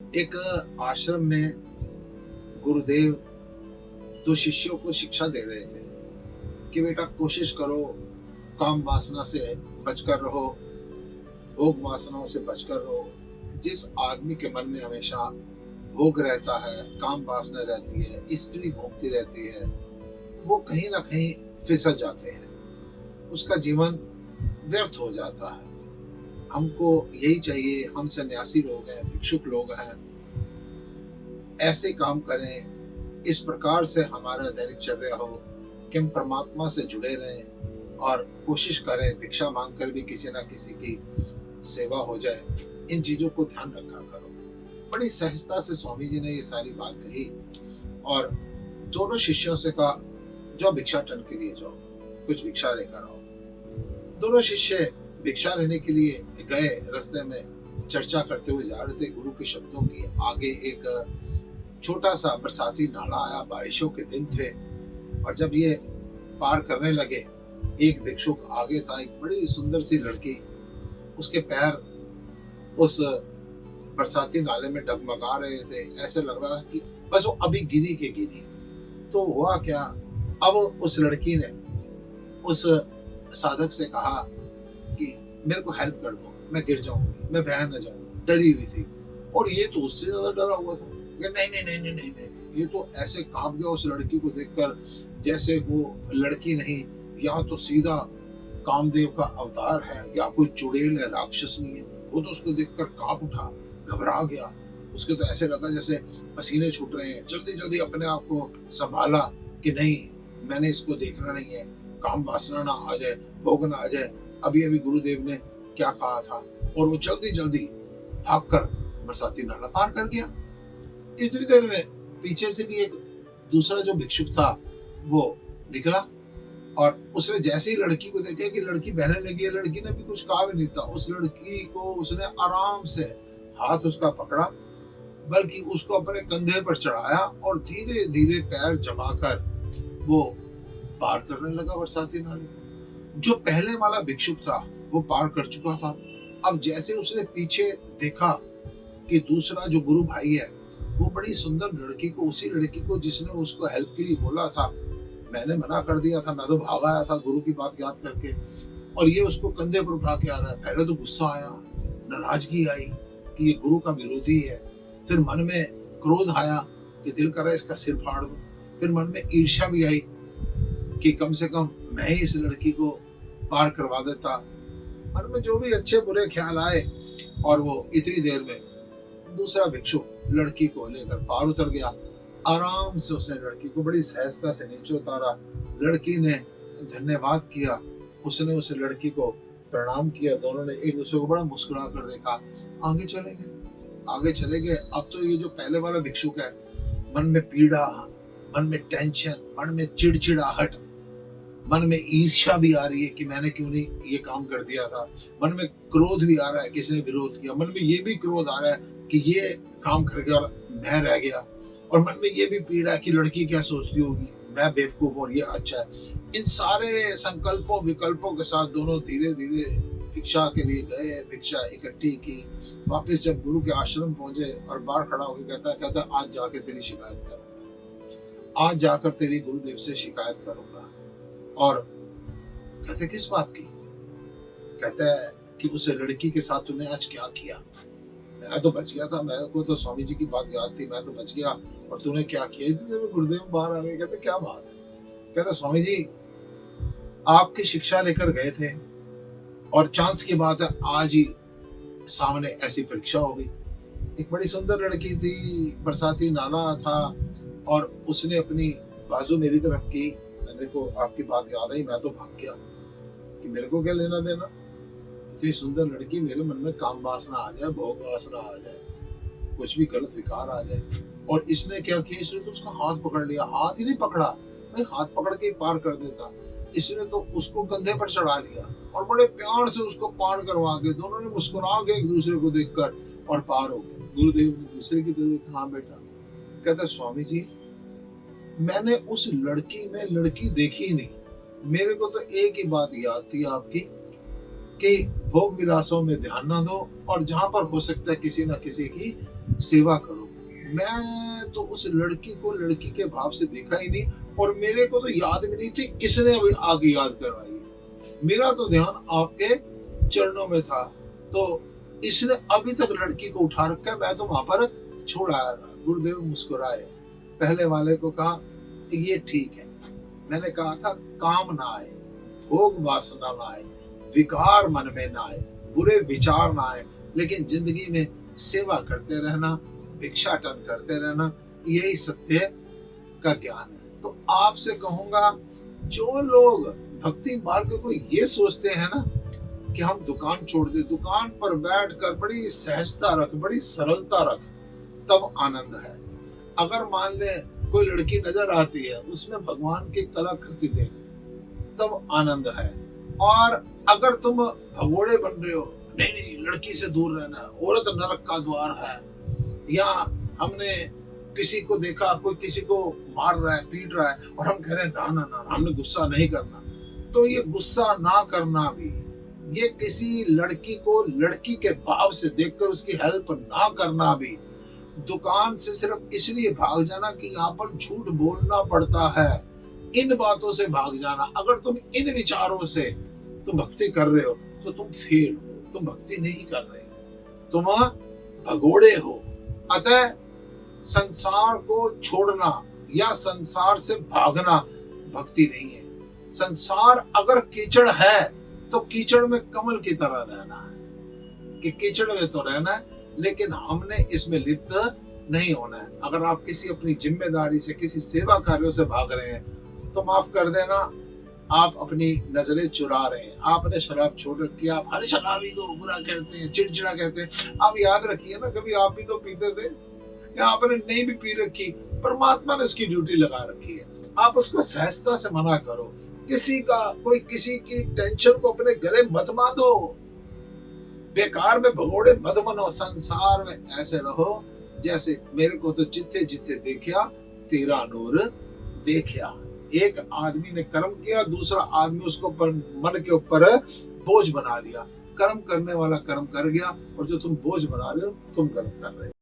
एक आश्रम में गुरुदेव दो शिष्यों को शिक्षा दे रहे थे कि बेटा कोशिश करो, काम वासना से बचकर रहो, भोग वासनाओं से बचकर रहो। जिस आदमी के मन में हमेशा भोग रहता है, काम वासना रहती है, स्त्री भोगती रहती है, वो कहीं ना कहीं फिसल जाते हैं, उसका जीवन व्यर्थ हो जाता है। हमको यही चाहिए, हम सन्यासी लोग हैं, भिक्षुक लोग हैं, ऐसे काम करें, इस प्रकार से हमारा दैनिकचर्या हो कि हम परमात्मा से जुड़े रहें और कोशिश करें भिक्षा मांगकर भी किसी ना किसी की सेवा हो जाए। इन चीजों को ध्यान रखा करो। बड़ी सहजता से स्वामी जी ने ये सारी बात कही और दोनों शिष्यों से कहा, जाओ भिक्षाटन के लिए जाओ, कुछ भिक्षा लेकर आओ। दोनों शिष्य भिक्षा लेने के लिए गए। रास्ते में चर्चा करते हुए जा रहे थे गुरु के शब्दों की। आगे एक छोटा सा बरसाती नाला आया, बारिशों के दिन थे, और जब ये पार करने लगे, एक भिक्षुक आगे था, एक बड़ी सुंदर सी लड़की, उसके पैर उस बरसाती नाले में डगमगा रहे थे। ऐसे लग रहा था कि बस वो अभी गिरी के गिरी। तो हुआ क्या, अब उस लड़की ने उस साधक से कहा कि मेरे को हेल्प कर दो, मैं गिर जाऊंगी, मैं बह न जाऊंगी। डरी हुई थी और ये तो उससे ज्यादा डरा हुआ था। नहीं नहीं नहीं नहीं नहीं नहीं, ये तो ऐसे कांप गया उस लड़की को देखकर जैसे वो लड़की नहीं, या तो सीधा कामदेव का अवतार है या कोई चुड़ैल है, राक्षस नहीं है। वो तो उसको देखकर कांप उठा, घबरा गया। उसके तो ऐसे लगा जैसे पसीने छूट रहे हैं। जल्दी जल्दी अपने आप को संभाला कि नहीं, मैंने इसको देखना नहीं है, काम वासना ना आ जाए, भोग ना आ जाए। अभी अभी गुरुदेव ने क्या कहा था। और वो जल्दी जल्दी भागकर बरसाती नाला पार कर गया। इतनी देर में पीछे से भी एक दूसरा जो भिक्षुक था वो निकला, और उसने जैसे ही लड़की को देखा कि लड़की बहने लगी है, लड़की ने भी कुछ कहा भी नहीं था। उस लड़की को उसने आराम से हाथ उसका पकड़ा, बल्कि उसको अपने कंधे पर चढ़ाया और धीरे धीरे पैर जमाकर वो पार करने लगा बरसाती नाले। जो पहले वाला भिक्षुक था वो पार कर चुका था। अब जैसे उसने पीछे देखा कि दूसरा जो गुरु भाई है वो बड़ी सुंदर लड़की को, उसी लड़की को जिसने उसको हेल्प के लिए बोला था, मैंने मना कर दिया था, मैं तो भाग आया था गुरु की बात याद करके, और ये उसको कंधे पर उठा के आ रहा है। पहले तो गुस्सा आया, नाराजगी आई कि ये गुरु का विरोधी है। फिर मन में क्रोध आया कि दिल कर रहा है इसका सिर फाड़ दूं। फिर मन में ईर्ष्या भी आई कि कम से कम मैं ही इस लड़की को पार करवा देता। मन में जो भी अच्छे बुरे ख्याल आए, और वो इतनी देर में दूसरा भिक्षुक लड़की को लेकर पार उतर गया। आराम से उसने लड़की को बड़ी सहजता से नीचे उतारा। लड़की ने धन्यवाद किया, उसने उस लड़की को प्रणाम किया। दोनों ने एक दूसरे को बड़ा मुस्कुरा कर देखा, आगे चले गए। आगे चले गए। अब तो ये जो पहले वाला भिक्षुक है, मन में पीड़ा, मन में टेंशन, मन में चिड़चिड़ाहट, मन में ईर्ष्या भी आ रही है कि मैंने क्यों नहीं ये काम कर दिया था। मन में क्रोध भी आ रहा है, किसने विरोध किया। मन में ये भी क्रोध आ रहा है कि ये काम कर गया और मैं रह गया। और मन में ये भी पीड़ा है कि लड़की क्या सोचती होगी, मैं बेवकूफ और ये अच्छा है। इन सारे संकल्पों विकल्पों के साथ दोनों धीरे धीरे भिक्षा के लिए गए, भिक्षा इकट्ठी की। वापस जब गुरु के आश्रम पहुंचे और बाहर खड़ा होकर कहता आज जाकर तेरी शिकायत करूंगा, आज जाकर तेरी गुरुदेव से शिकायत करूंगा। और कहते किस बात की? कहता है कि उस लड़की के साथ तूने आज क्या किया। मैं तो बच गया था, मेरे को तो स्वामी जी की बात याद थी, मैं तो बच गया, और तूने क्या किया। इतने में गुरुदेव बाहर आ गए। कहते क्या बात है। कहता स्वामी जी, आपकी शिक्षा लेकर गए थे और चांस की बात है आज ही सामने ऐसी परीक्षा हो गई। एक बड़ी सुंदर लड़की थी, बरसाती नाला था, और उसने अपनी बाजू मेरी तरफ की। मेरे को आपकी बात याद आई, मैं तो भाग गया कि मेरे को क्या लेना देना। इतनी सुंदर लड़की, मेरे मन में काम वासना आ जाए, भोग वासना आ जाए, कुछ भी गलत विकार आ जाए। और इसने क्या किया, इसने तो उसका हाथ पकड़ लिया। हाथ ही नहीं पकड़ा, मैं हाथ पकड़ के पार कर देता। इसने तो उसको कंधे पर चढ़ा लिया और बड़े प्यार से उसको पार करवा के दोनों ने मुस्कुरा के एक दूसरे को देखकर और पार हो गए। गुरुदेव ने दूसरे की तरफ देखा, हाँ बेटा। कहता स्वामी जी, मैंने उस लड़की में लड़की देखी नहीं, मेरे को तो एक ही बात याद थी आपकी कि भोग विलासों में ध्यान ना दो, और जहां पर हो सकता है किसी ना किसी की सेवा करो। मैं तो उस लड़की को लड़की के भाव से देखा ही नहीं, और मेरे को तो याद भी नहीं थी, इसने अभी आगे याद करवाई है। मेरा तो ध्यान आपके चरणों में था, तो इसने अभी तक लड़की को उठा रखा है, मैं तो वहां पर छोड़ आया था। गुरुदेव मुस्कुराए, पहले वाले को कहा ये ठीक है, मैंने कहा था काम ना आए, भोग वासना ना आए, विकार मन में ना आए, बुरे विचार ना आए, लेकिन जिंदगी में सेवा करते रहना, भिक्षाटन करते रहना, यही सत्य का ज्ञान है। तो आपसे कहूंगा, जो लोग भक्ति मार्ग को ये सोचते हैं ना कि हम दुकान छोड़ दे, दुकान पर बैठकर बड़ी सहजता रख, बड़ी सरलता रख, तब आनंद है। अगर मान ले कोई लड़की नजर आती है, उसमें भगवान की कलाकृति देख, तब आनंद है। और अगर तुम भगोड़े बन रहे हो, नहीं नहीं लड़की से दूर रहना, औरत नरक का द्वार है, या हमने किसी को देखा कोई किसी को मार रहा है, पीट रहा है, और हम कह रहे हैं ना ना ना हमने गुस्सा नहीं करना, तो ये गुस्सा ना करना भी, ये किसी लड़की को लड़की के भाव से देखकर उसकी हेल्प ना करना भी, दुकान से सिर्फ इसलिए भाग जाना कि यहाँ पर झूठ बोलना पड़ता है, इन बातों से भाग जाना। अगर तुम इन विचारों से तुम भक्ति कर रहे हो तो तुम फेल हो, तुम भक्ति नहीं कर रहे हो, तुम भगोड़े हो। अतः संसार को छोड़ना या संसार से भागना भक्ति नहीं है। संसार अगर कीचड़ है तो कीचड़ में कमल की तरह रहना है, कि कीचड़ में तो रहना है, लेकिन हमने इसमें लिप्त नहीं होना है। अगर आप किसी अपनी जिम्मेदारी से, किसी सेवा कार्यों से भाग रहे हैं, तो माफ कर देना, आप अपनी नजरें चुरा रहे हैं। आपने शराब छोड़ रखी, आप हर शराबी को बुरा कहते हैं, चिड़चिड़ा कहते हैं। आप याद रखिए ना, कभी आप भी तो पीते थे, या आपने नहीं भी पी रखी, परमात्मा ने उसकी ड्यूटी लगा रखी है। आप उसको सहजता से मना करो। किसी की टेंशन को अपने गले मत बांधो, बेकार में भगोड़े मत बनो। संसार में ऐसे रहो जैसे मेरे को तो जिथे जिथे देखा तेरा नूर देखा। एक आदमी ने कर्म किया, दूसरा आदमी उसको मन के ऊपर बोझ बना लिया। कर्म करने वाला कर्म कर गया, और जो तुम बोझ बना रहे हो तुम गलत कर रहे हो।